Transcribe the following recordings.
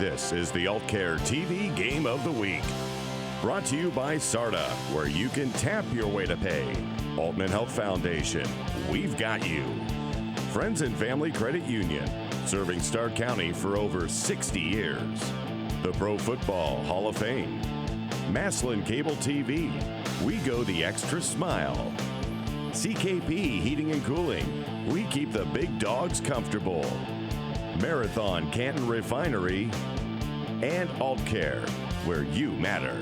This is the AultCare TV Game of the Week. Brought to you by SARTA, where you can tap your way to pay. Altman Health Foundation, we've got you. Friends and Family Credit Union, serving Stark County for over 60 years. The Pro Football Hall of Fame. Maslin Cable TV, we go the extra smile. CKP Heating and Cooling, we keep the big dogs comfortable. Marathon Canton Refinery, and AultCare, where you matter.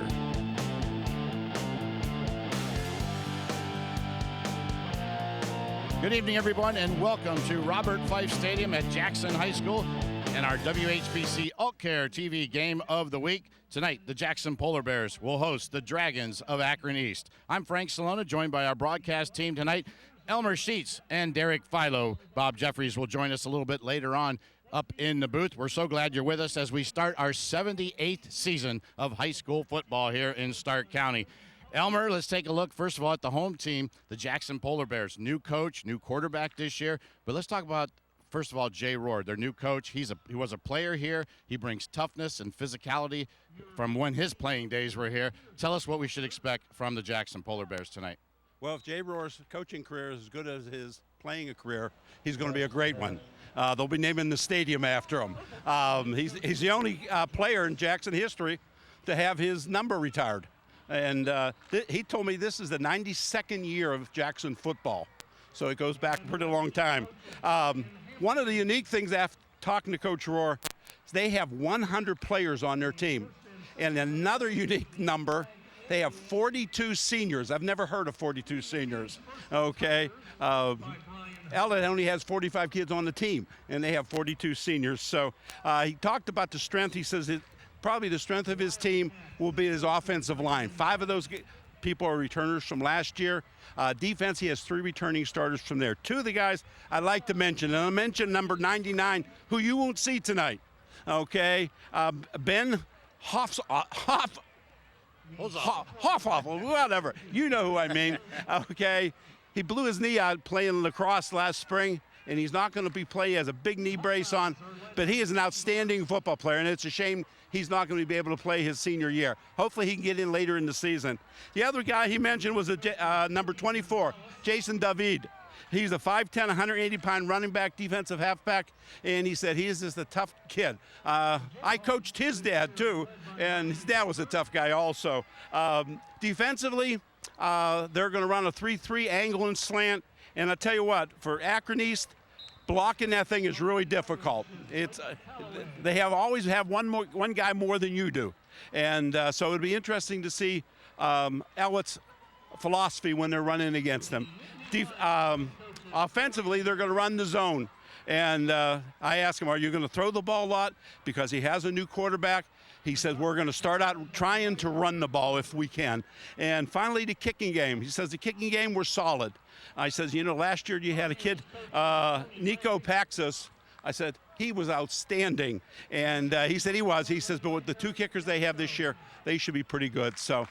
Good evening, everyone, and welcome to Robert Fife Stadium at Jackson High School and our WHBC AultCare TV Game of the Week. Tonight, the Jackson Polar Bears will host the Dragons of Akron East. I'm Frank Salona, joined by our broadcast team tonight, Elmer Sheets and Derek Philo. Bob Jeffries will join us a little bit later on up in the booth. We're so glad you're with us as we start our 78th season of high school football here in Stark County. Elmer, let's take a look, first of all, at the home team, the Jackson Polar Bears. New coach, new quarterback this year. But let's talk about, first of all, Jay Rohr, their new coach. He was a player here. He brings toughness and physicality from when his playing days were here. Tell us what we should expect from the Jackson Polar Bears tonight. Well, if Jay Rohr's coaching career is as good as his playing career, he's going to be a great one. They'll be naming the stadium after him. He's the only player in Jackson history to have his number retired. And he told me this is the 92nd year of Jackson football. So it goes back a pretty long time. One of the unique things after talking to Coach Rohr is they have 100 players on their team. And another unique number, they have 42 seniors. I've never heard of 42 seniors, okay? Ella only has 45 kids on the team, and they have 42 seniors. So he talked about the strength. He says probably the strength of his team will be his offensive line. 5 of those people are returners from last year. Defense, he has 3 returning starters from there. 2 of the guys I'd like to mention, and I'll mention number 99, who you won't see tonight, okay? Ben Hoffhoff, whatever. You know who I mean, okay? He blew his knee out playing lacrosse last spring, and he's not going to be playing. He has a big knee brace on, but he is an outstanding football player, and it's a shame he's not going to be able to play his senior year. Hopefully he can get in later in the season. The other guy he mentioned was number 24, Jason David. He's a 5'10", 180-pound running back, defensive halfback, and he said he is just a tough kid. I coached his dad, too, and his dad was a tough guy also. Defensively, they're going to run a 3-3 angle and slant, and I'll tell you what, for Akron East, blocking that thing is really difficult. They always have one guy more than you do, and so it'd be interesting to see Elliot's philosophy when they're running against them. Offensively, they're going to run the zone, and I asked him, are you going to throw the ball a lot? Because he has a new quarterback. He says, we're going to start out trying to run the ball if we can. And finally, the kicking game. He says, the kicking game, we're solid. I says, you know, last year you had a kid, Nico Paxos. I said, he was outstanding. And he said he was. He says, but with the 2 kickers they have this year, they should be pretty good. So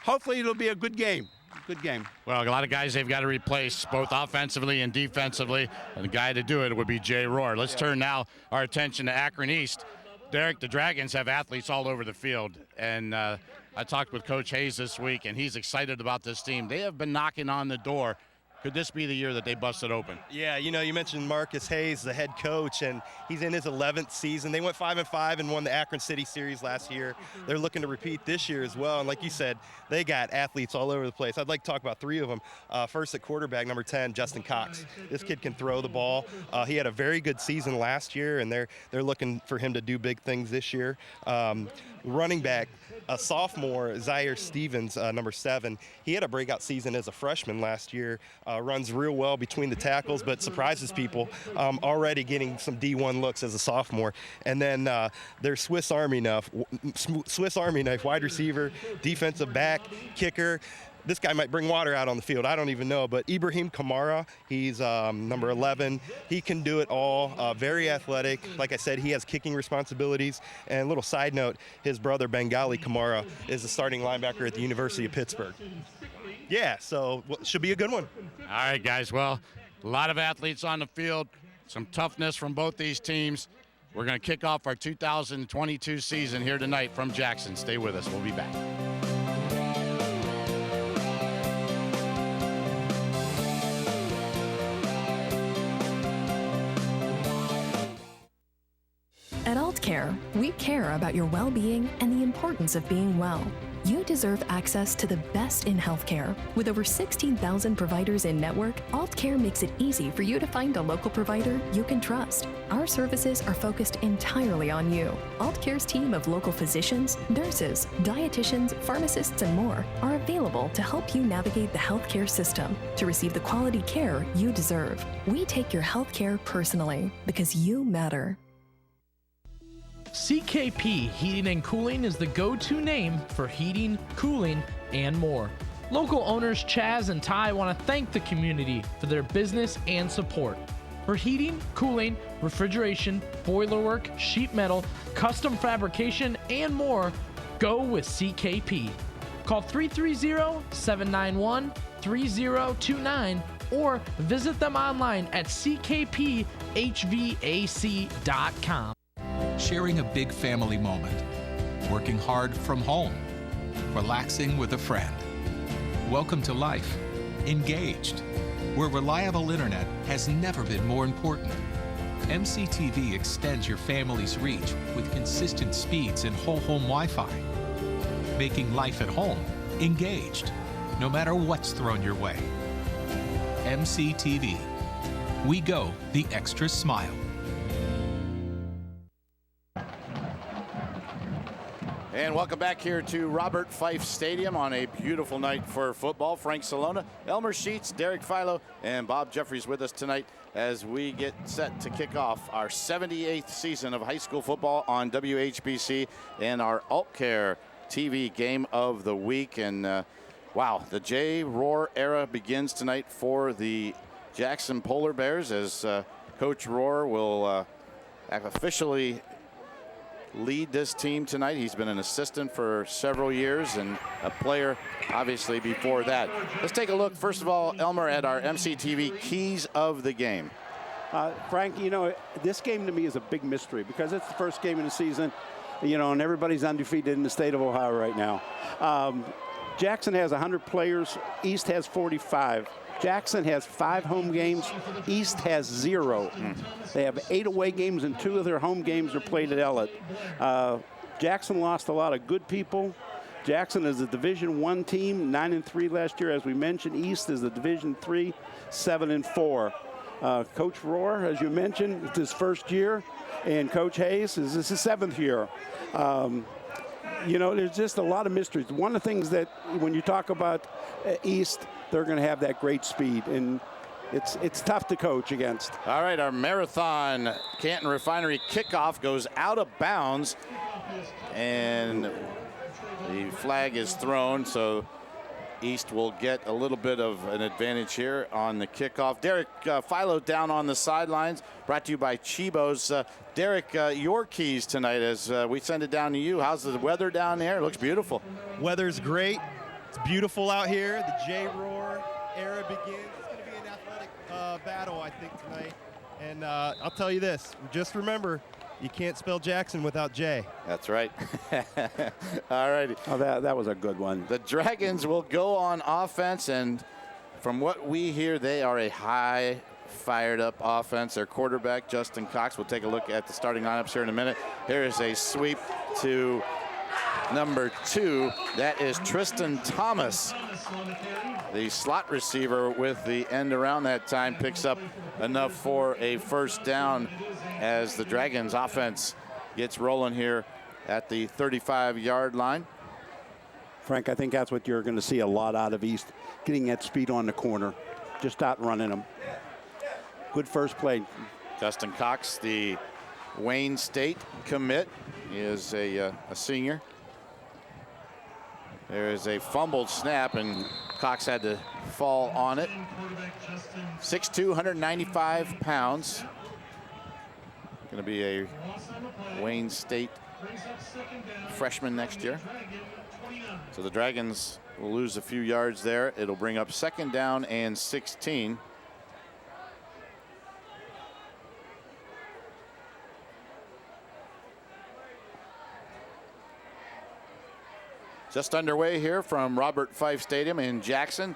hopefully it'll be a good game. Good game. Well, a lot of guys they've got to replace, both offensively and defensively, and the guy to do it would be Jay Rohr. Let's turn now our attention to Akron East. Derek, the Dragons have athletes all over the field, and I talked with Coach Hayes this week, and he's excited about this team. They have been knocking on the door. Could this be the year that they bust it open? Yeah, you know, you mentioned Marcus Hayes, the head coach, and he's in his 11th season. They went 5-5 and won the Akron City Series last year. They're looking to repeat this year as well, and like you said, they got athletes all over the place. I'd like to talk about 3 of them. First at quarterback, number 10, Justin Cox. This kid can throw the ball. He had a very good season last year, and they're looking for him to do big things this year. Running back, a sophomore, Zaire Stevens, number 7. He had a breakout season as a freshman last year. Runs real well between the tackles, but surprises people. Already getting some D1 looks as a sophomore. And then their Swiss Army knife, wide receiver, defensive back, kicker. This guy might bring water out on the field. I don't even know. But Ibrahim Kamara, he's number 11. He can do it all. Very athletic. Like I said, he has kicking responsibilities. And a little side note, his brother Bengali Kamara is the starting linebacker at the University of Pittsburgh. Yeah, so should be a good one. All right, guys. Well, a lot of athletes on the field, some toughness from both these teams. We're going to kick off our 2022 season here tonight from Jackson. Stay with us. We'll be back. At AultCare, we care about your well-being and the importance of being well. You deserve access to the best in healthcare. With over 16,000 providers in network, AultCare makes it easy for you to find a local provider you can trust. Our services are focused entirely on you. AultCare's team of local physicians, nurses, dietitians, pharmacists, and more are available to help you navigate the healthcare system to receive the quality care you deserve. We take your healthcare personally because you matter. CKP Heating and Cooling is the go-to name for heating, cooling, and more. Local owners Chaz and Ty want to thank the community for their business and support. For heating, cooling, refrigeration, boiler work, sheet metal, custom fabrication, and more, go with CKP. Call 330-791-3029 or visit them online at ckphvac.com. Sharing a big family moment, working hard from home, relaxing with a friend. Welcome to life, engaged, where reliable internet has never been more important. MCTV extends your family's reach with consistent speeds and whole home Wi-Fi, making life at home engaged, no matter what's thrown your way. MCTV, we go the extra smile. And welcome back here to Robert Fife Stadium on a beautiful night for football. Frank Salona, Elmer Sheets, Derek Philo, and Bob Jeffries with us tonight as we get set to kick off our 78th season of high school football on WHBC and our AultCare TV Game of the Week. And wow, the Jay Rohr era begins tonight for the Jackson Polar Bears as Coach Rohr will officially lead this team tonight. He's been an assistant for several years and a player obviously before that. Let's take a look first of all, Elmer, at our MCTV keys of the game. Frank, you know, this game to me is a big mystery because it's the first game of the season, you know, and everybody's undefeated in the state of Ohio right now. Jackson has 100 players. East has 45. Jackson has 5 home games. East has 0. They have 8 away games, and 2 of their home games are played at Ellett. Jackson lost a lot of good people. Jackson is a Division I team, 9-3 last year, as we mentioned. East is a Division III, 7-4. Coach Rohr, as you mentioned, it's his first year, and Coach Hayes is his 7th year. You know, there's just a lot of mysteries. One of the things that when you talk about East, they're going to have that great speed, and it's tough to coach against. All right, our marathon Canton Refinery kickoff goes out of bounds, and the flag is thrown, so East will get a little bit of an advantage here on the kickoff. Derek Philo down on the sidelines, brought to you by Chibo's. Derek, your keys tonight as we send it down to you. How's the weather down there? It looks beautiful. Weather's great. It's beautiful out here. The Jay Rohr era begins. It's going to be an athletic battle, I think, tonight. And I'll tell you this, just remember, you can't spell Jackson without J. That's right. All righty. Oh, that was a good one. The Dragons will go on offense, and from what we hear, they are a high fired up offense. Their quarterback, Justin Cox, we'll take a look at the starting lineups here in a minute. Here is a sweep to number 2. That is Tristan Thomas. The slot receiver with the end around that time picks up enough for a first down as the Dragons offense gets rolling here at the 35-yard line. Frank, I think that's what you're going to see a lot out of East, getting that speed on the corner, just outrunning them. Good first play. Justin Cox, the Wayne State commit, is a senior. There is a fumbled snap, and Cox had to fall on it. 6'2", 195 pounds. Going to be a Wayne State freshman next year. So the Dragons will lose a few yards there. It'll bring up 2nd down and 16. Just underway here from Robert Fife Stadium in Jackson.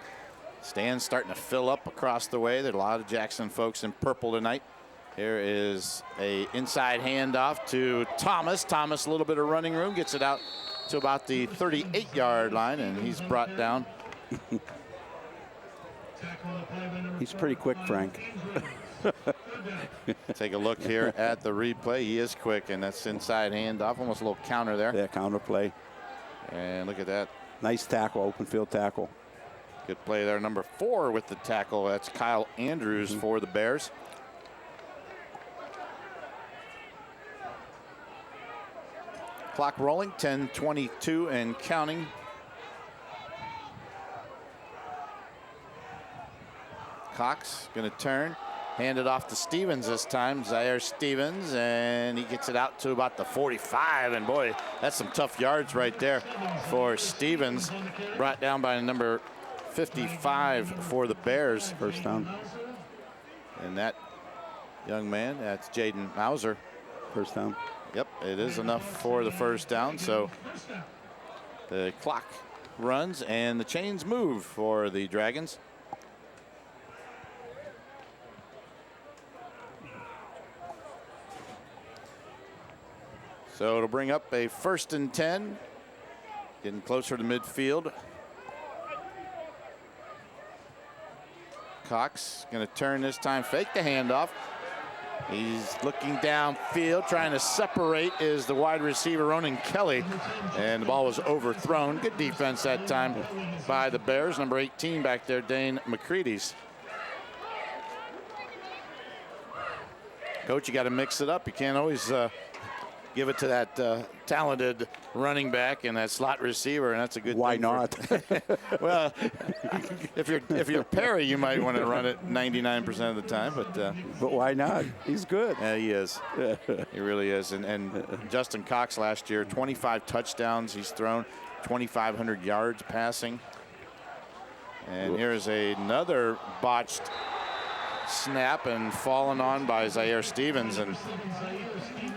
Stands starting to fill up across the way. There are a lot of Jackson folks in purple tonight. Here is a inside handoff to Thomas. Thomas, a little bit of running room, gets it out to about the 38-yard line, and he's brought down. He's pretty quick, Frank. Take a look here at the replay. He is quick, and that's inside handoff, almost a little counter there. Yeah, counter play. And look at that. Nice tackle, open field tackle. Good play there. Number 4 with the tackle. That's Kyle Andrews for the Bears. Clock rolling, 10:22 and counting. Cox going to turn, hand it off to Stevens this time. Zaire Stevens, and he gets it out to about the 45. And boy, that's some tough yards right there for Stevens. Brought down by number 55 for the Bears. First down. And that young man, that's Jaden Mauser. First down. Yep, it is enough for the first down. So the clock runs and the chains move for the Dragons. So it'll bring up a 1st and 10. Getting closer to midfield. Cox going to turn this time, fake the handoff. He's looking downfield, trying to separate is the wide receiver, Ronan Kelly. And the ball was overthrown. Good defense that time by the Bears. Number 18 back there, Dane McCready's. Coach, you got to mix it up. You can't always give it to that talented running back and that slot receiver, and that's a good Why thing. not? Well, if you're Perry, you might want to run it 99% of the time, but why not? He's good. Yeah, he is. He really is. And Justin Cox last year, 25 touchdowns he's thrown, 2,500 yards passing. And here's another botched snap and fallen on by Zaire Stevens, and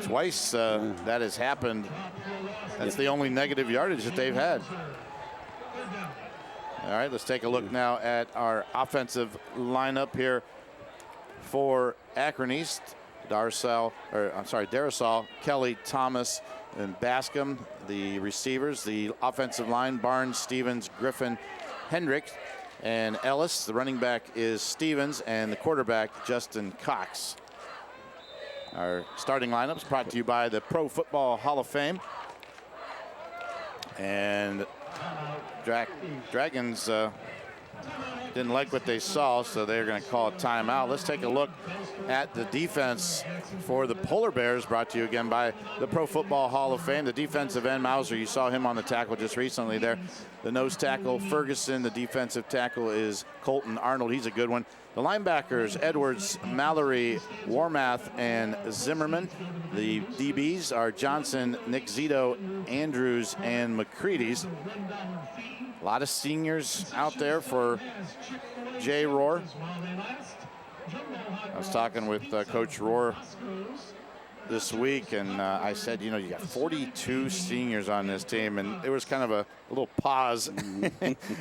twice that has happened. That's the only negative yardage that they've had. All right, let's take a look now at our offensive lineup here for Akron East. Darasol, Kelly, Thomas, and Bascom, the receivers. The offensive line, Barnes, Stevens, Griffin, Hendrick, and Ellis. The running back is Stevens, and the quarterback, Justin Cox. Our starting lineups brought to you by the Pro Football Hall of Fame. And Dragons didn't like what they saw, so they're going to call a timeout. Let's take a look at the defense for the Polar Bears, brought to you again by the Pro Football Hall of Fame. The defensive end, Mauser, you saw him on the tackle just recently there. The nose tackle, Ferguson. The defensive tackle is Colton Arnold. He's a good one. The linebackers, Edwards, Mallory, Warmath, and Zimmerman. The DBs are Johnson, Nick Zito, Andrews, and McCready's. A lot of seniors out there for Jay Rohr. I was talking with Coach Rohr this week, and I said, you know, you got 42 seniors on this team, and there was kind of a little pause.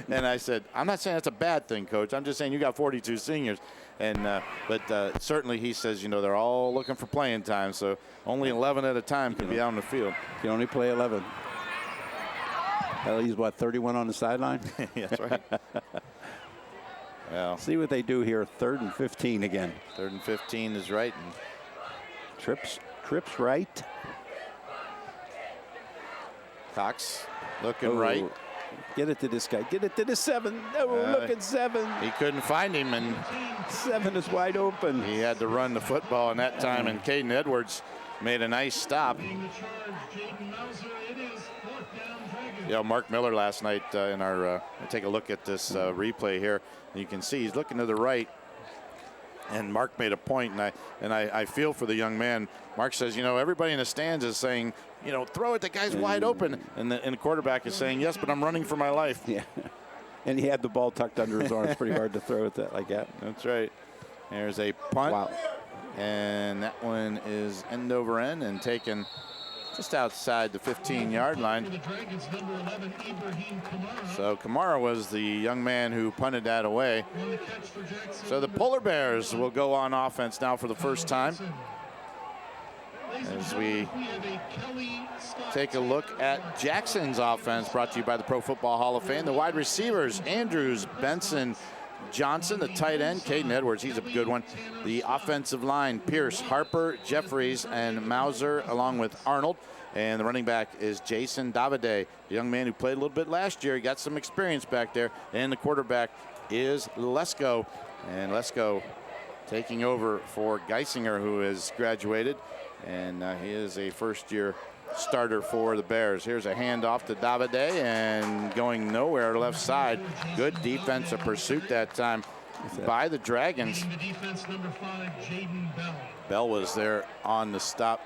And I said, I'm not saying that's a bad thing, Coach. I'm just saying you got 42 seniors. And but certainly he says, you know, they're all looking for playing time, so only 11 at a time can be out on the field. You only play 11. Hell, he's what, 31 on the sideline? Yeah, that's right. Well, see what they do here. 3rd and 15 again. 3rd and 15 is right. And trips right. Cox looking right. Get it to this guy. Get it to the 7. Oh, look at 7. He couldn't find him, and 7 is wide open. He had to run the football in that time, and Caden Edwards made a nice stop. Yeah, Mark Miller last night in our take a look at this replay here. You can see he's looking to the right, and Mark made a point, and I feel for the young man. Mark says, you know, everybody in the stands is saying, you know, throw it, the guy's wide open, and the quarterback is saying, yes, but I'm running for my life. Yeah, and he had the ball tucked under his arm. It's pretty hard to throw it like that. That's right. There's a punt. Wow. And that one is end over end and taken just outside the 15-yard line. So Kamara was the young man who punted that away. So the Polar Bears will go on offense now for the first time. As we take a look at Jackson's offense, brought to you by the Pro Football Hall of Fame. The wide receivers, Andrews, Benson, Johnson. The tight end, Caden Edwards, he's a good one. The offensive line, Pierce, Harper, Jeffries, and Mauser, along with Arnold. And the running back is Jason Davide, the young man who played a little bit last year. He got some experience back there. And the quarterback is Lesko. And Lesko taking over for Geisinger, who has graduated. And he is a first-year starter for the Bears. Here's a handoff to Davide, and going nowhere left side. Good defensive pursuit that time by the Dragons. Bell was there on the stop.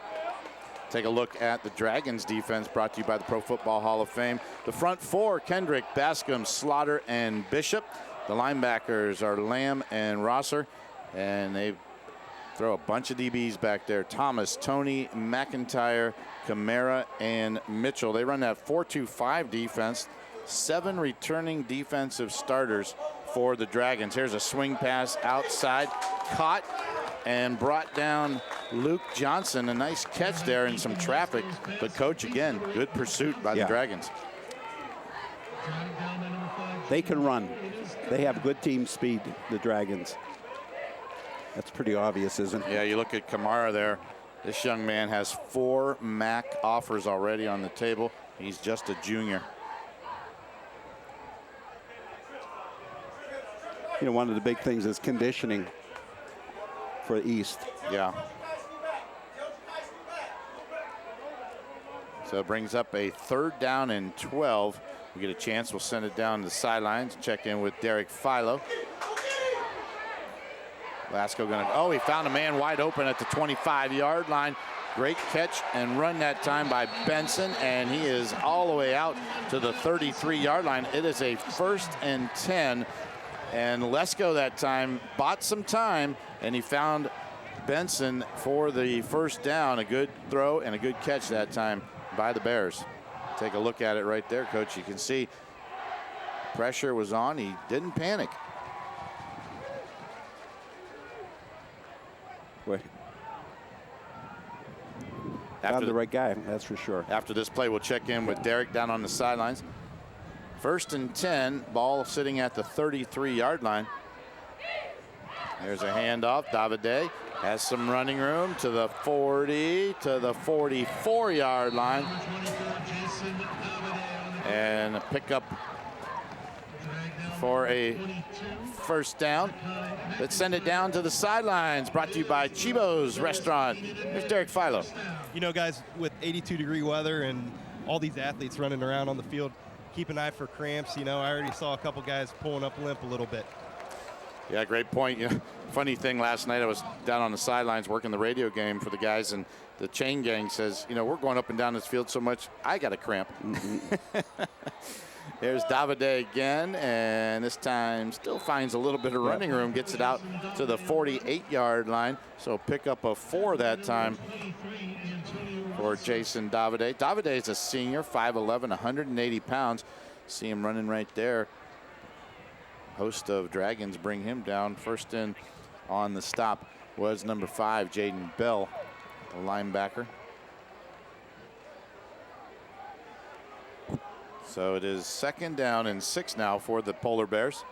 Take a look at the Dragons defense, brought to you by the Pro Football Hall of Fame. The front four, Kendrick, Bascom, Slaughter, and Bishop. The linebackers are Lamb and Rosser, and they throw a bunch of DBs back there. Thomas, Tony, McIntyre, Camara, and Mitchell. They run that 4-2-5 defense. 7 returning defensive starters for the Dragons. Here's a swing pass outside, caught and brought down Luke Johnson. A nice catch there in some traffic. But coach, again, good pursuit by the Dragons. They can run. They have good team speed, the Dragons. That's pretty obvious, isn't it? Yeah, you look at Kamara there. This young man has 4 MAC offers already on the table. He's just a junior. You know, one of the big things is conditioning for East. Yeah. So it brings up a 3rd down and 12. We get a chance, we'll send it down to the sidelines, check in with Derek Philo. Lasco gonna, oh, he found a man wide open at the 25-yard line. Great catch and run that time by Benson, and he is all the way out to the 33-yard line. It is a 1st and 10, and Lesko that time bought some time, and he found Benson for the 1st down. A good throw and a good catch that time by the Bears. Take a look at it right there, Coach. You can see pressure was on. He didn't panic. Wait. Found the right guy, that's for sure. After this play, we'll check in with Derek down on the sidelines. 1st and 10, ball sitting at the 33-yard line. There's a handoff. Davide has some running room to the 40, to the 44-yard line. And a pickup for a 1st down. Let's send it down to the sidelines. Brought to you by Chibo's Restaurant. Here's Derek Philo. You know, guys, with 82-degree weather and all these athletes running around on the field, keep an eye for cramps. You know, I already saw a couple guys pulling up limp a little bit. Yeah, great point. You know, funny thing, last night I was down on the sidelines working the radio game for the guys, and the chain gang says, you know, we're going up and down this field so much, I got a cramp. There's Davide again, and this time still finds a little bit of running room, gets it out to the 48-yard line. So pick up a 4 that time for Jason Davide. Davide is a senior, 5'11", 180 pounds. See him running right there. Host of Dragons bring him down. First in on the stop was number 5, Jaden Bell, the linebacker. So it is 2nd down and 6 now for the Polar Bears.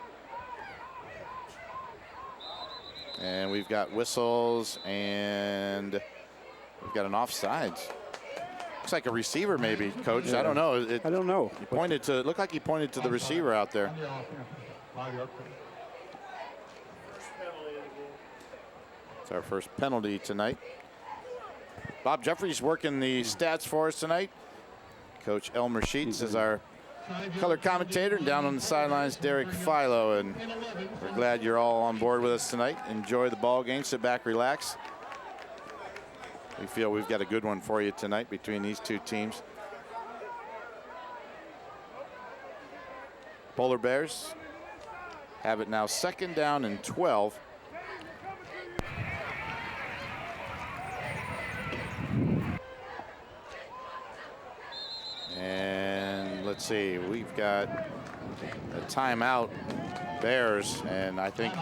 And we've got whistles, and we've got an offsides. Looks like a receiver maybe, Coach. Yeah. I don't know. I don't know. He pointed to, looked like he pointed to the receiver out there. It's our first penalty tonight. Bob Jeffries working the stats for us tonight. Coach Elmer Sheets is our color commentator, and down on the sidelines, Derek Philo. And we're glad you're all on board with us tonight. Enjoy the ball game, sit back, relax. We feel we've got a good one for you tonight between these two teams. Polar Bears have it now 2nd down and 12. see. We've got a timeout, Bears, and I think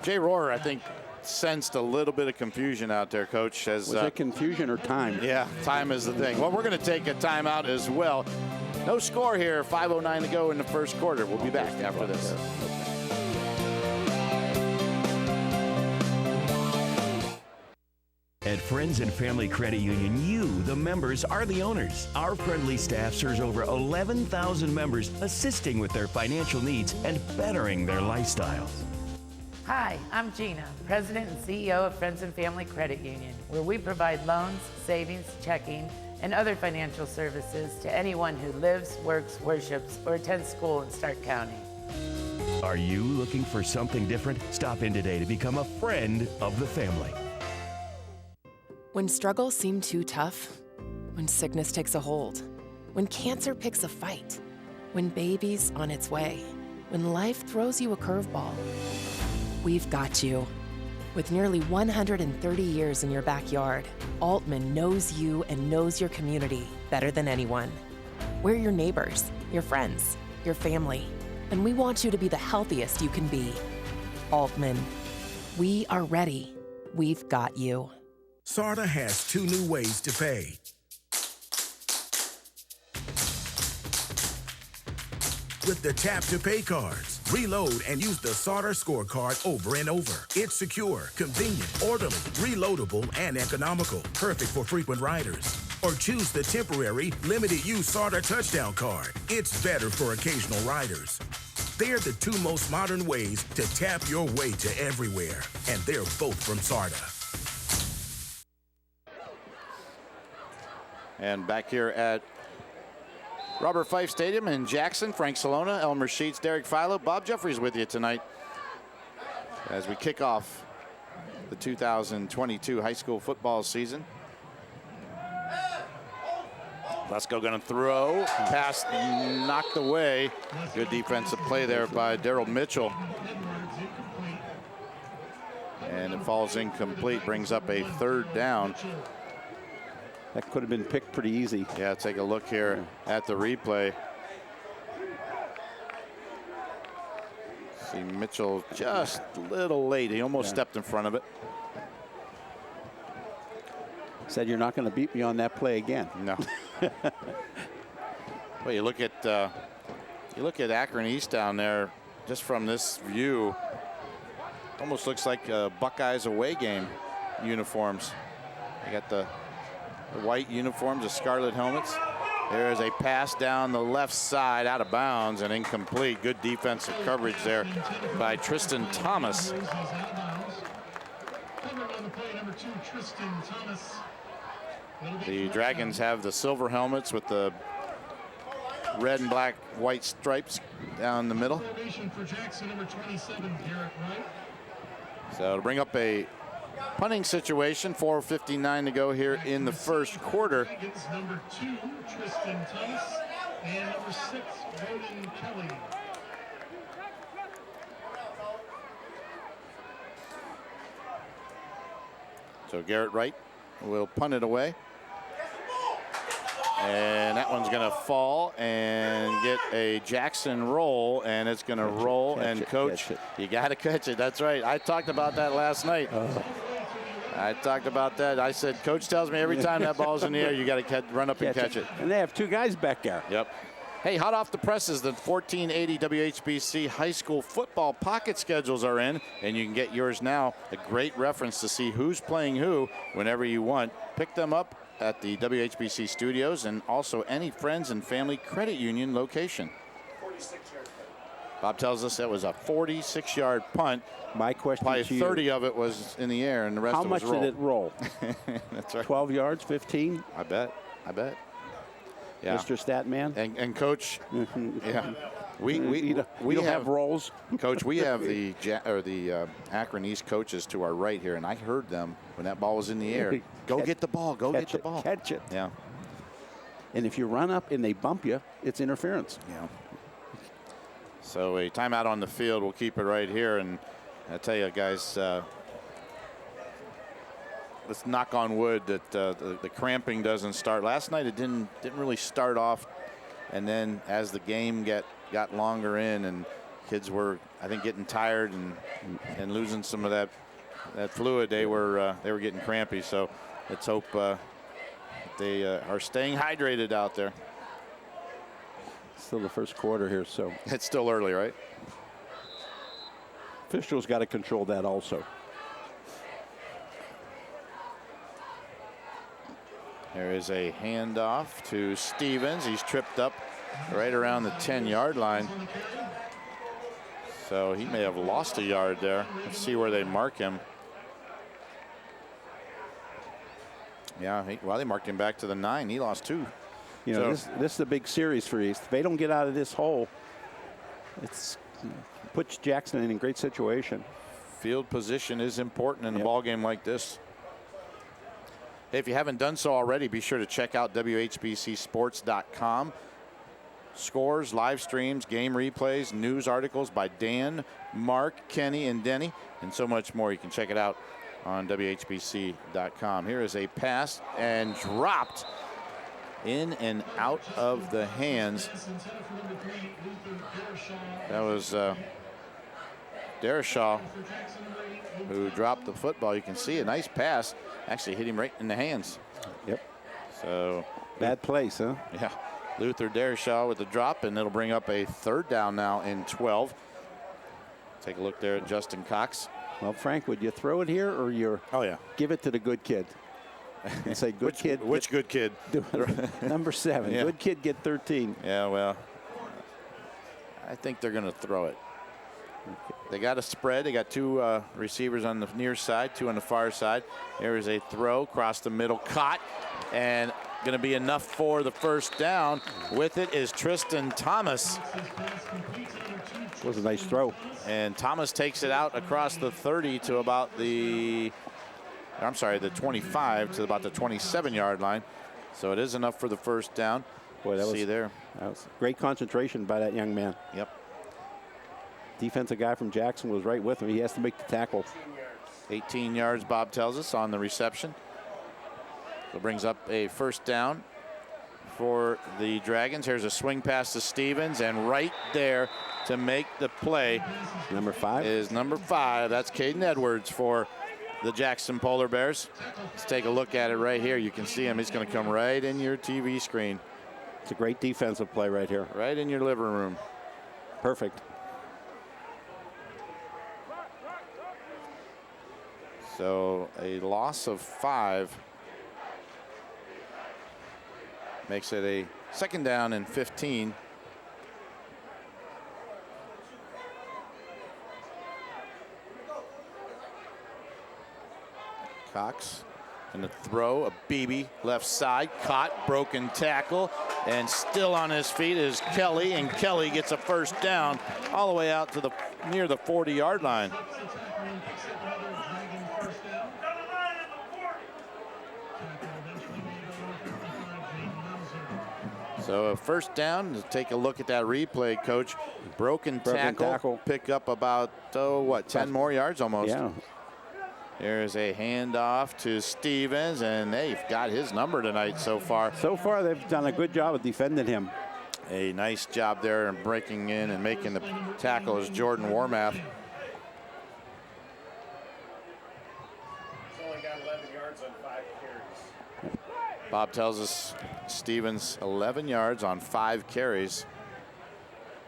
Jay Rohrer, I think, sensed a little bit of confusion out there, Coach. Was it confusion or time? Yeah, time is the thing. Well, we're going to take a timeout as well. No score here, 5:09 to go in the first quarter. We'll be back after this. At Friends and Family Credit Union, you, the members, are the owners. Our friendly staff serves over 11,000 members, assisting with their financial needs and bettering their lifestyles. Hi, I'm Gina, President and CEO of Friends and Family Credit Union, where we provide loans, savings, checking, and other financial services to anyone who lives, works, worships, or attends school in Stark County. Are you looking for something different? Stop in today to become a friend of the family. When struggles seem too tough, when sickness takes a hold, when cancer picks a fight, when baby's on its way, when life throws you a curveball, we've got you. With nearly 130 years in your backyard, Altman knows you and knows your community better than anyone. We're your neighbors, your friends, your family, and we want you to be the healthiest you can be. Altman, we are ready. We've got you. SARTA has 2 new ways to pay. With the Tap to Pay cards, reload and use the SARTA scorecard over and over. It's secure, convenient, orderly, reloadable, and economical. Perfect for frequent riders. Or choose the temporary, limited-use SARTA touchdown card. It's better for occasional riders. They're the 2 most modern ways to tap your way to everywhere. And they're both from SARTA. And back here at Robert Fife Stadium in Jackson, Frank Salona, Elmer Sheets, Derek Philo, Bob Jeffries with you tonight as we kick off the 2022 high school football season. Lesko going to throw, pass knocked away. Good defensive play there by Daryl Mitchell. And it falls incomplete, brings up a 3rd down. That could have been picked pretty easy. Yeah, take a look here at the replay. See Mitchell just a little late. He almost stepped in front of it. Said you're not going to beat me on that play again. No. Well, you look at Akron East down there, just from this view. Almost looks like Buckeyes away game uniforms. You got the white uniforms, the scarlet helmets. There is a pass down the left side, out of bounds and incomplete. Good defensive coverage there by Tristan Thomas. The Dragons have the silver helmets with the red and black white stripes down the middle. So to bring up a punting situation, 4:59 to go here in the first quarter. Number 2, Tristan Thomas, and number 6, Roden Kelly. So Garrett Wright will punt it away. And that one's going to fall and get a Jackson roll, and it's going to roll. And Coach, you got to catch it. That's right. I talked about that last night. I talked about that. I said, Coach tells me every time that ball's in the air, you got to run up and catch it. And they have 2 guys back there. Yep. Hey, hot off the presses, the 1480 WHBC high school football pocket schedules are in, and you can get yours now. A great reference to see who's playing who whenever you want. Pick them up at the WHBC studios and also any Friends and Family Credit Union location. Bob tells us that was a 46-yard punt. My question Probably to you, 30 of it was in the air, and the rest of it was roll. How much did it roll? That's right. 12 yards, 15? I bet. Yeah. Mr. Statman? And Coach, yeah. We don't have rolls. Coach, we have the Akron East coaches to our right here, and I heard them when that ball was in the air. Go get the ball. Go get the ball. Catch it. Yeah. And if you run up and they bump you, it's interference. Yeah. So a timeout on the field. We'll keep it right here. And I tell you, guys, let's knock on wood that the cramping doesn't start. Last night it didn't really start off And then as the game got longer in and kids were, I think, getting tired and losing some of that fluid, they were getting crampy. So let's hope they are staying hydrated out there. Still the first quarter here, so. It's still early, right? Officials got to control that also. There is a handoff to Stevens. He's tripped up right around the 10-yard line. So he may have lost a yard there. Let's see where they mark him. Yeah, they marked him back to the 9. He lost 2. You know, this is a big series for East. If they don't get out of this hole, it puts Jackson in a great situation. Field position is important in a ball game like this. Hey, if you haven't done so already, be sure to check out WHBCSports.com. Scores, live streams, game replays, news articles by Dan, Mark, Kenny, and Denny, and so much more. You can check it out on WHBC.com. Here is a pass and dropped in and out of the hands. That was Derishaw who dropped the football. You can see a nice pass. Actually hit him right in the hands. Yep. So bad place, huh? Yeah. Luther Derishaw with the drop, and it'll bring up a 3rd down now in 12. Take a look there at Justin Cox. Well, Frank, would you throw it here or give it to the good kid? And say, good kid. Which good kid? Number 7. Yeah. Good kid get 13. Yeah, well, I think they're going to throw it. They got a spread. They got 2 receivers on the near side, 2 on the far side. There is a throw across the middle, caught, and going to be enough for the 1st down. With it is Tristan Thomas. It was a nice throw. And Thomas takes it out across the 30 to about the 25 to about the 27-yard line. So it is enough for the 1st down. Boy, that was great concentration by that young man. Yep. Defensive guy from Jackson was right with him. He has to make the tackle. 18 yards, Bob tells us, on the reception. So it brings up a 1st down for the Dragons. Here's a swing pass to Stevens, and right there to make the play. Number 5 is number 5. That's Caden Edwards for the Jackson Polar Bears. Let's take a look at it right here. You can see him. He's going to come right in your TV screen. It's a great defensive play right here. Right in your living room. Perfect. So a loss of 5 makes it a 2nd down and 15. Cox and the throw, a BB left side, caught, broken tackle, and still on his feet is Kelly, and Kelly gets a 1st down all the way out to near the 40-yard line. So a 1st down. To take a look at that replay, Coach. Broken tackle. Pick up about 10 more yards almost. Yeah. There's a handoff to Stevens, and they've got his number tonight so far. So far, they've done a good job of defending him. A nice job there and breaking in and making the tackle is Jordan Warmath. He's only got 11 yards on 5 carries. Bob tells us Stevens 11 yards on 5 carries.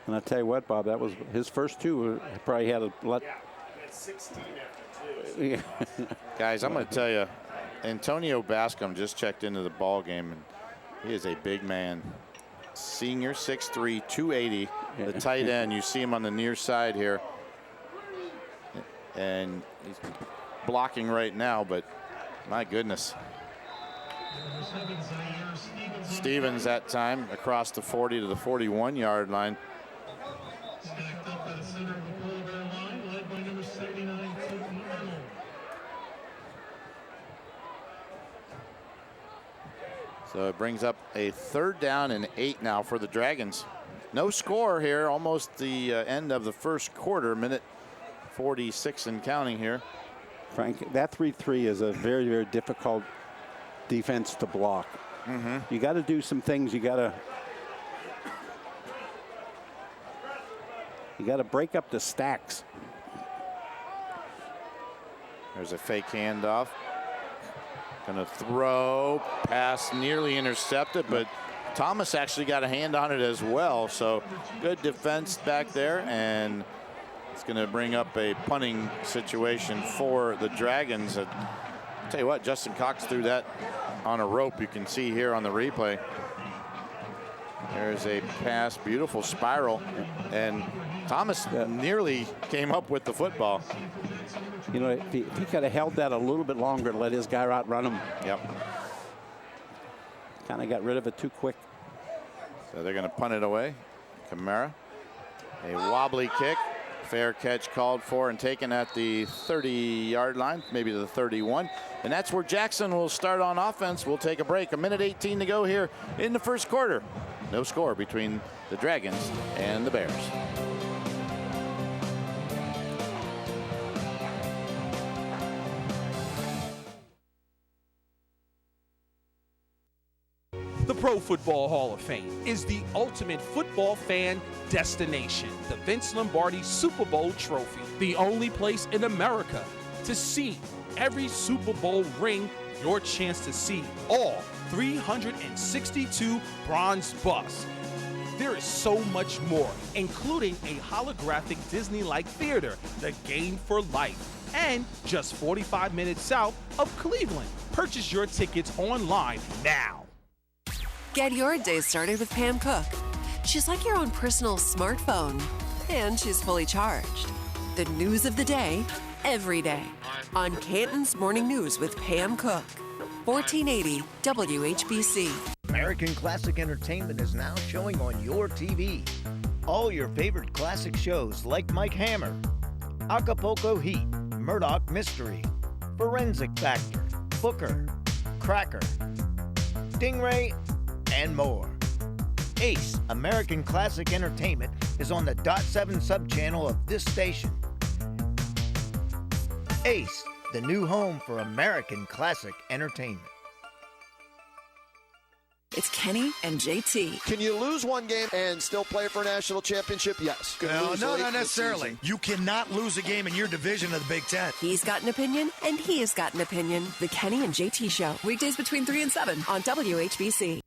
And I'll tell you what, Bob, that was his first 2. Probably had a lot. Yeah, that's 16 after 2. Yeah. Guys, I'm going to tell you, Antonio Bascom just checked into the ball game, and he is a big man. Senior, 6'3", 280. The tight end, you see him on the near side here. And he's blocking right now, but my goodness. Stevens that time across the 40 to the 41-yard line. Stacked up at the center of the Polar Bear line, led by number 79, Colton Arnold. So it brings up a 3rd down and 8 now for the Dragons. No score here, almost the end of the 1st quarter, minute 46 and counting here. Frank, that 3-3 is a very, very difficult defense to block. You got to do some things. You got to You got to break up the stacks. There's a fake handoff. Gonna throw, pass nearly intercepted, but Thomas actually got a hand on it as well. So good defense back there, and it's gonna bring up a punting situation for the Dragons. I'll tell you what, Justin Cox threw that on a rope. You can see here on the replay. There's a pass, beautiful spiral, and Thomas nearly came up with the football. You know, if he could have held that a little bit longer and let his guy outrun him. Yep. Kind of got rid of it too quick. So they're going to punt it away. Kamara. A wobbly kick. Fair catch called for and taken at the 30-yard line, maybe the 31. And that's where Jackson will start on offense. We'll take a break. 1:18 to go here in the first quarter. No score between the Dragons and the Bears. The Pro Football Hall of Fame is the ultimate football fan destination. The Vince Lombardi Super Bowl trophy, the only place in America to see every Super Bowl ring, your chance to see all 362 bronze busts. There is so much more, including a holographic Disney-like theater, the Game for Life, and just 45 minutes south of Cleveland. Purchase your tickets online now. Get your day started with Pam Cook. She's like your own personal smartphone, and she's fully charged. The news of the day, every day, on Canton's Morning News with Pam Cook. 1480 WHBC. American Classic Entertainment is now showing on your TV. All your favorite classic shows like Mike Hammer, Acapulco Heat, Murdoch Mystery, Forensic Factor, Booker, Cracker, Stingray, and more. Ace, American Classic Entertainment, is on the .7 subchannel of this station. Ace, the new home for American Classic Entertainment. It's Kenny and JT. Can you lose one game and still play for a national championship? Yes. No, not necessarily. You cannot lose a game in your division of the Big Ten. He's got an opinion, and he has got an opinion. The Kenny and JT Show. Weekdays between 3 and 7 on WHBC.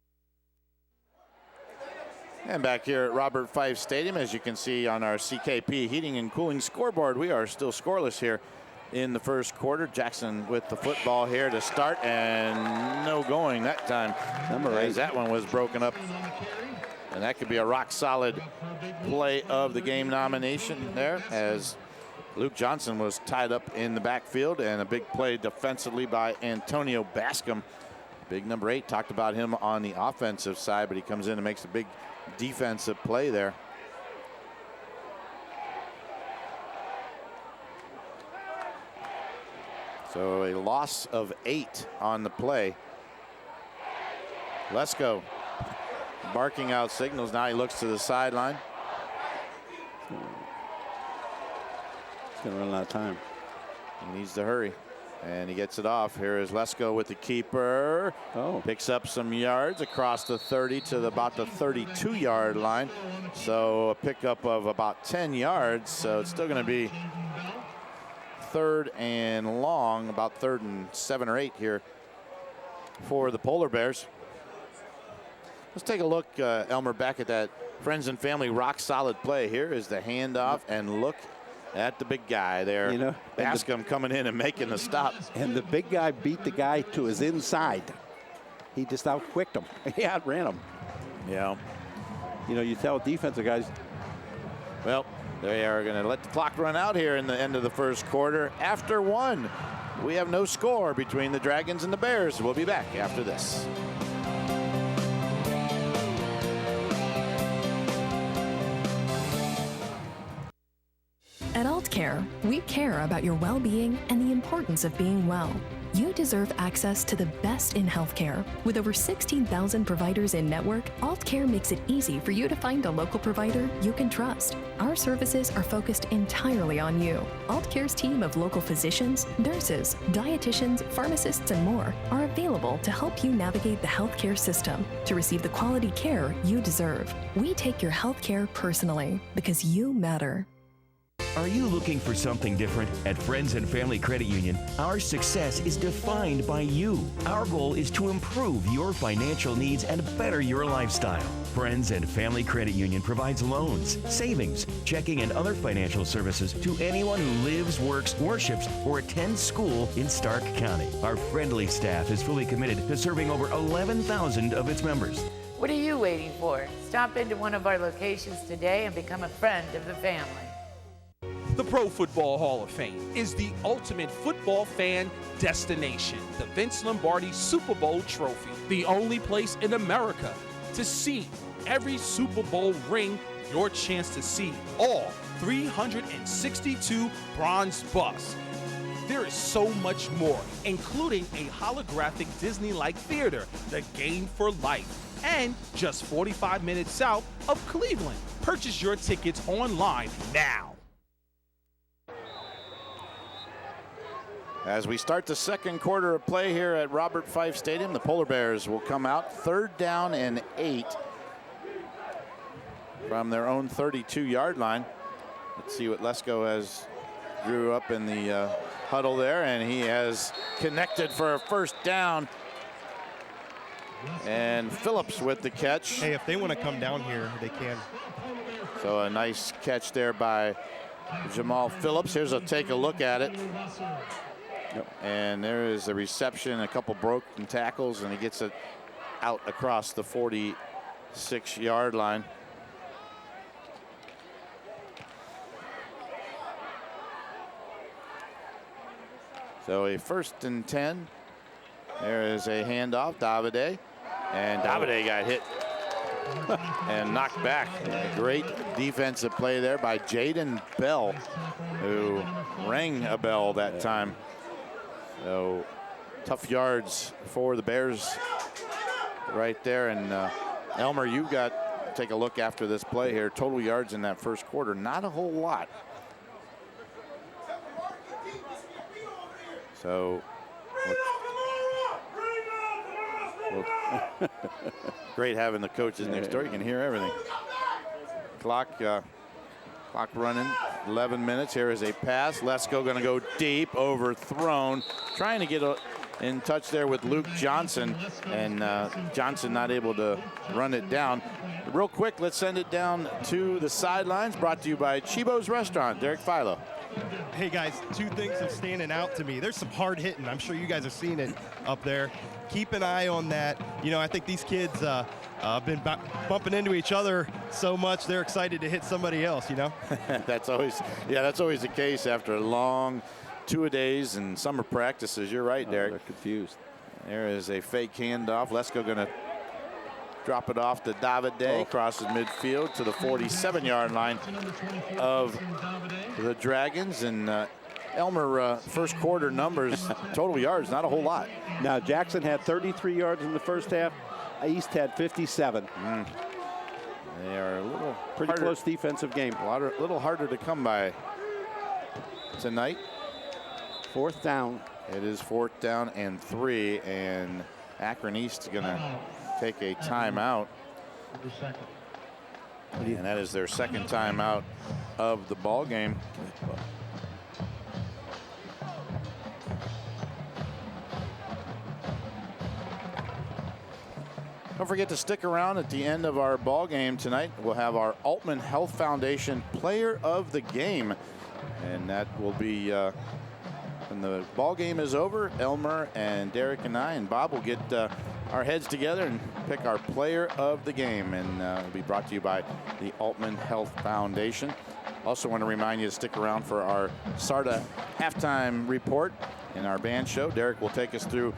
And back here at Robert Fife Stadium, as you can see on our CKP heating and cooling scoreboard, we are still scoreless here in the first quarter. Jackson with the football here to start, and no going that time. Number 8. As that one was broken up. And that could be a rock-solid play of the game nomination there, as Luke Johnson was tied up in the backfield, and a big play defensively by Antonio Bascom. Big number 8, talked about him on the offensive side, but he comes in and makes a big defensive play there. So a loss of 8 on the play. Lesko barking out signals. Now he looks to the sideline. He's going to run out of time. He needs to hurry. And he gets it off. Here is Lesko with the keeper. Oh. Picks up some yards across the 30 to about the 32-yard line. So a pickup of about 10 yards. So it's still going to be 3rd and long, about 3rd and 7 or 8 here for the Polar Bears. Let's take a look, Elmer, back at that Friends and Family rock-solid play. Here is the handoff, and look at the big guy there. You know, Bascom coming in and making the stop. And the big guy beat the guy to his inside. He just outquicked him. He outran him. Yeah. You know, you tell defensive guys. Well, they are going to let the clock run out here in the end of the first quarter. After 1, we have no score between the Dragons and the Bears. We'll be back after this. At AultCare, we care about your well-being and the importance of being well. You deserve access to the best in healthcare. With over 16,000 providers in network, AultCare makes it easy for you to find a local provider you can trust. Our services are focused entirely on you. AultCare's team of local physicians, nurses, dietitians, pharmacists, and more are available to help you navigate the healthcare system to receive the quality care you deserve. We take your healthcare personally because you matter. Are you looking for something different? At Friends and Family Credit Union, our success is defined by you. Our goal is to improve your financial needs and better your lifestyle. Friends and Family Credit Union provides loans, savings, checking, and other financial services to anyone who lives, works, worships, or attends school in Stark County. Our friendly staff is fully committed to serving over 11,000 of its members. What are you waiting for? Stop into one of our locations today and become a friend of the family. The Pro Football Hall of Fame is the ultimate football fan destination. The Vince Lombardi Super Bowl trophy, the only place in America to see every Super Bowl ring, your chance to see all 362 bronze busts. There is so much more, including a holographic Disney-like theater, the Game for Life, and just 45 minutes south of Cleveland. Purchase your tickets online now. As we start the second quarter of play here at Robert Fife Stadium, the Polar Bears will come out 3rd down and 8 from their own 32-yard line. Let's see what Lesko has drew up in the huddle there, and he has connected for a first down. And Phillips with the catch. Hey, if they want to come down here, they can. So a nice catch there by Jamal Phillips. Here's a take a look at it. And there is a reception, a couple broken tackles, and he gets it out across the 46-yard line. So a 1st and 10. There is a handoff, Davide, and Davide got hit and knocked back. A great defensive play there by Jaden Bell, who rang a bell that time. So tough yards for the Bears right there. And Elmer, you got take a look after this play here. Total yards in that first quarter, not a whole lot. So great having the coaches next door. You can hear everything. Clock running, 11 minutes. Here is a pass. Lesko going to go deep, overthrown. Trying to get in touch there with Luke Johnson, and Johnson not able to run it down. Real quick, let's send it down to the sidelines. Brought to you by Chibo's Restaurant. Derek Philo. Hey guys, 2 things are standing out to me. There's some hard hitting. I'm sure you guys have seen it up there. Keep an eye on that. You know, I think these kids been bumping into each other so much they're excited to hit somebody else, you know? That's always the case after a long 2-a-days and summer practices. You're right, Derek. They're confused. There is a fake handoff. Lesko going to drop it off to Davide, crosses midfield to the 47-yard line of the Dragons. And Elmer, first quarter numbers, total yards, not a whole lot. Now, Jackson had 33 yards in the first half. East had 57. They are a little pretty close defensive game. A little harder to come by tonight. 4th down. It is 4th down and 3, and Akron East is going to take a timeout. And that is their second timeout of the ball game. Don't forget to stick around at the end of our ball game tonight. We'll have our Altman Health Foundation Player of the Game, and that will be when the ball game is over. Elmer and Derek and I and Bob will get our heads together and pick our Player of the Game, and it'll be brought to you by the Altman Health Foundation. Also want to remind you to stick around for our SARTA halftime report in our band show. Derek will take us through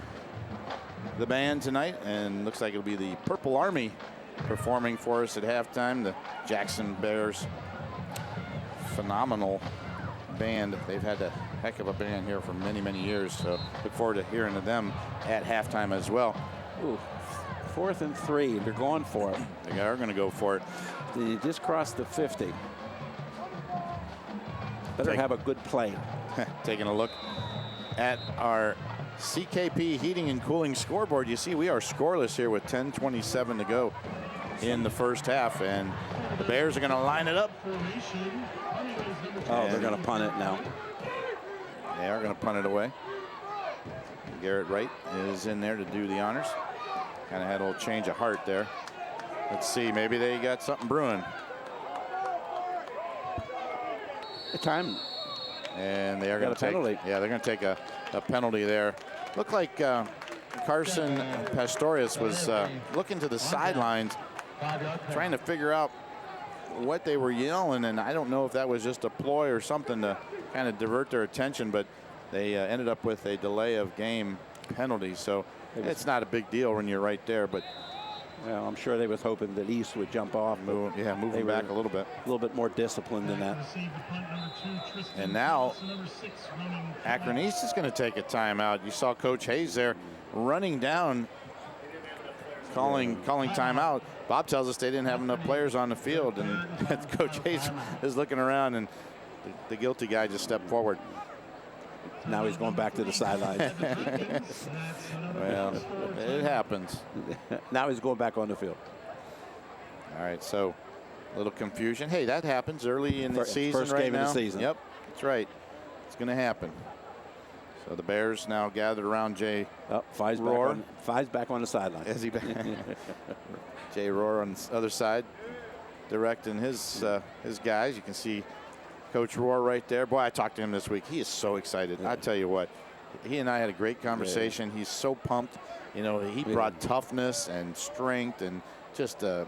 the band tonight, and looks like it'll be the Purple Army performing for us at halftime. The Jackson Bears, phenomenal band. They've had to heck of a band here for many, many years. So look forward to hearing of them at halftime as well. Ooh, 4th and 3. They're going for it. They are going to go for it. They just crossed the 50. Better have a good play. Taking a look at our CKP heating and cooling scoreboard. You see we are scoreless here with 10:27 to go in the first half, and the Bears are going to line it up. Oh, they're going to punt it now. They are going to punt it away. Garrett Wright is in there to do the honors. Kind of had a little change of heart there. Let's see, maybe they got something brewing. Time. And they are going to take, yeah, they're going to take a penalty there. Looked like Carson Pastorius was looking to the sidelines, trying to figure out what they were yelling, and I don't know if that was just a ploy or something to kind of divert their attention, but they ended up with a delay of game penalty. So it's not a big deal when you're right there, but well, I'm sure they was hoping that East would jump off. Moving back a little bit. A little bit more disciplined than that. And now Akron East is going to take a timeout. You saw Coach Hayes there running down, calling timeout. Bob tells us they didn't have enough players on the field, and Coach Hayes is looking around, and the guilty guy just stepped forward. Now he's going back to the sidelines. Well, it happens. Now he's going back on the field. All right, so a little confusion. Hey, that happens early in the season first right game now. of the season. Yep, that's right. It's going to happen. So the Bears now gathered around Jay Rohr. Five's back on the sideline. Is he back? Jay Rohr on the other side, directing his guys. You can see Coach Rohr right there. Boy, I talked to him this week. He is so excited. I tell you what, he and I had a great conversation. He's so pumped. You know, he brought toughness and strength and just a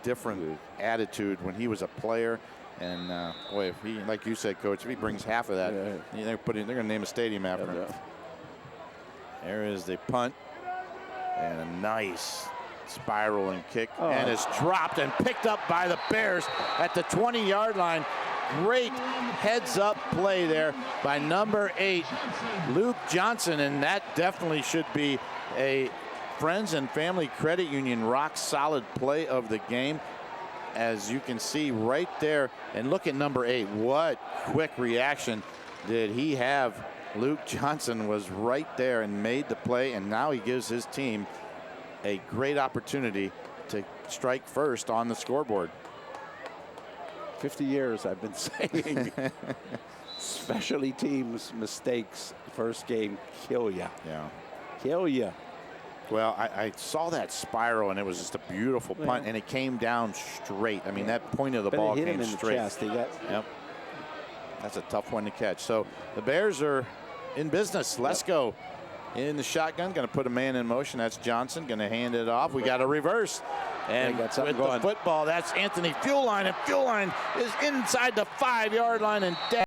different attitude when he was a player. And boy, if he, like you said, Coach, if he brings half of that, they're going to name a stadium after him. There is the punt, and a nice spiral and kick, and it's dropped and picked up by the Bears at the 20-yard line. Great heads-up play there by number 8, Luke Johnson, and that definitely should be a Friends and Family Credit Union rock-solid play of the game. As you can see right there, and look at number 8. What quick reaction did he have? Luke Johnson was right there and made the play, and now he gives his team a great opportunity to strike first on the scoreboard. 50 years I've been saying specialty teams mistakes first game kill you. Yeah. Kill you. Well, I saw that spiral, and it was just a beautiful punt, and it came down straight. I mean, that point of the ball hit came him in straight. The chest. Yep. That's a tough one to catch. So the Bears are in business. Let's go. In the shotgun, going to put a man in motion. That's Johnson, going to hand it off. We got a reverse. And with the football, that's Anthony Fuelline, and Fuelline is inside the 5-yard line and down.